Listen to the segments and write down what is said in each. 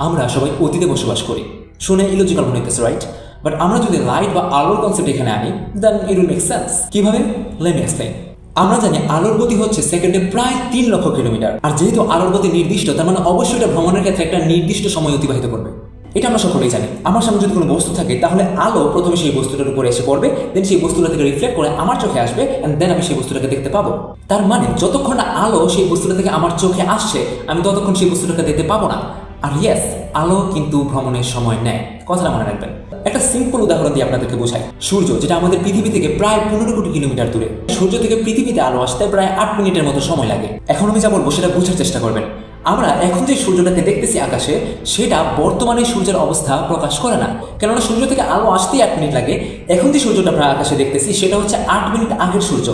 আমরা সবাই অতীতে বসবাস করি। শুনে ইলজিক্যাল মনে হইতেছে, রাইট? বাট আমরা যদি লাইট বা আলোর কনসেপ্ট এখানে আনি, দেন ইট উইল মেক সেন্স। কিভাবে? Let me explain. আমরা জানি আলোর গতি হচ্ছে সেকেন্ডে প্রায় 3 লক্ষ কিলোমিটার। আর যেহেতু আলোর গতি নির্দিষ্ট, তার মানে অবশ্যই এটা ভ্রমণের ক্ষেত্রে একটা নির্দিষ্ট সময় অতিবাহিত করবে। এটা আমরা সকলেই জানি। আমার সামনে যদি কোনো বস্তু থাকে, তাহলে আলো প্রথমে সেই বস্তুটার উপরে এসে পড়বে, দেন সেই বস্তুটা থেকে রিফ্লেক্ট করে আমার চোখে আসবে, এন্ড দেন আমি সেই বস্তুটাকে দেখতে পাবো। তার মানে যতক্ষণ না আলো সেই বস্তুটা থেকে আমার চোখে আসছে, আমি ততক্ষণ সেই বস্তুটাকে দেখতে পাবো না। আর ইয়েস, আলো কিন্তু ভ্রমণের সময় নেয়, কথাটা মনে রাখবেন। একটা সিম্পল উদাহরণ দিয়ে আপনাদেরকে বোঝাই। সূর্য, যেটা আমাদের পৃথিবী থেকে প্রায় 15 কোটি কিলোমিটার দূরে, সূর্য থেকে পৃথিবীতে আলো আসতে প্রায় 8 মিনিটের মতো সময় লাগে। এখন আমি যা বলবো সেটা বোঝার চেষ্টা করবেন। আমরা এখন যে সূর্যটাকে দেখতেছি আকাশে, সেটা বর্তমানে সূর্যের অবস্থা প্রকাশ করে না, কেননা সূর্য থেকে আলো আসতেই 8 মিনিট লাগে। এখন যে সূর্যটা আমরা আকাশে দেখতেছি, সেটা হচ্ছে 8 মিনিট আগের সূর্য।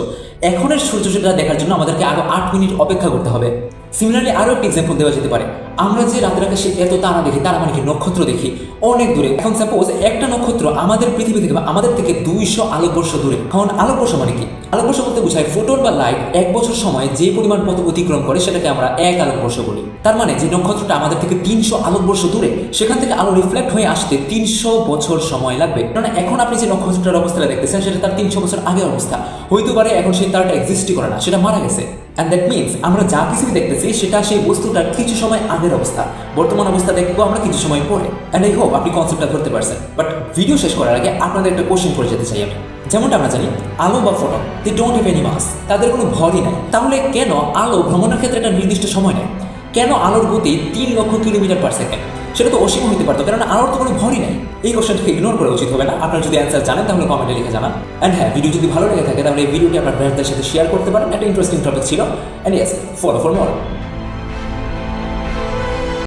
এখনের সূর্য সেটা দেখার জন্য আমাদেরকে আরো 8 মিনিট অপেক্ষা করতে হবে। সিমিলারলি আরো একটা এক্সাম্পল দেওয়া যেতে পারে। আমরা যে রাতের আকাশে এত তারা দেখি, তারা মানে কি নক্ষত্র দেখি অনেক দূরে। এখন সাপোজ একটা নক্ষত্র আমাদের পৃথিবী থেকে বা আমাদের থেকে 200 আলোকবর্ষ দূরে। এখন আলোকবর্ষ মানে কি? আলোকবর্ষ বলতে বোঝায় ফোটন বা লাইট 1 বছর সময়ে যে পরিমাণ পথ অতিক্রম করে, সেটাকে আমরা 1 আলোকবর্ষ বলি। তার মানে যে নক্ষত্রটা আমাদের থেকে 300 আলোকবর্ষ দূরে, সেখান থেকে আলো রিফ্লেক্ট হয়ে আসতে 300 বছর সময় লাগবে। কারণ এখন আপনি যে নক্ষত্রটার অবস্থাটা দেখতেছেন, সেটা তার 300 বছর আগের অবস্থা। হইতে পারে এখন সেই তারটা এক্সিস্টই করে না, সেটা মারা গেছে। অ্যান্ড দ্যাট মিনস আমরা যা কিছু দেখতেছি, সেটা সেই বস্তুটার কিছু সময় আগের অবস্থা। বর্তমান অবস্থা দেখবো আমরা কিছু সময় পরে। অ্যান্ড আই হোপ আপনি কনসেপ্টটা ধরতে পারছেন। বাট ভিডিও শেষ করার আগে আপনাদের একটা কোশ্চেন করে যেতে চাই আমি। যেমনটা আমরা জানি, আলো বা photon, they don't have any mass, তাদের কোনো ভরই নাই। তাহলে কেন আলো ভ্রমণের ক্ষেত্রে একটা নির্দিষ্ট সময় নেয়? কেন আলোর গতি 3 লক্ষ কিলোমিটার পার সেকেন্ড? সেটা তো অসীম হতে পারতো, কারণ আলোর তো কোনো ভরই নাই। এই কোশ্চেনটাকে ইগনোর করা উচিত হবে না। আপনার যদি অ্যান্সার জানেন, তাহলে কমেন্টে লিখে জানান। অ্যান্ড হ্যাঁ, ভিডিও যদি ভালো লেগে থাকে, তাহলে এই ভিডিওটি আপনার ফ্রেন্ডদের সাথে শেয়ার করতে পারেন। একটা ইন্টারেস্টিং টপিক ছিল। And yes, follow for more.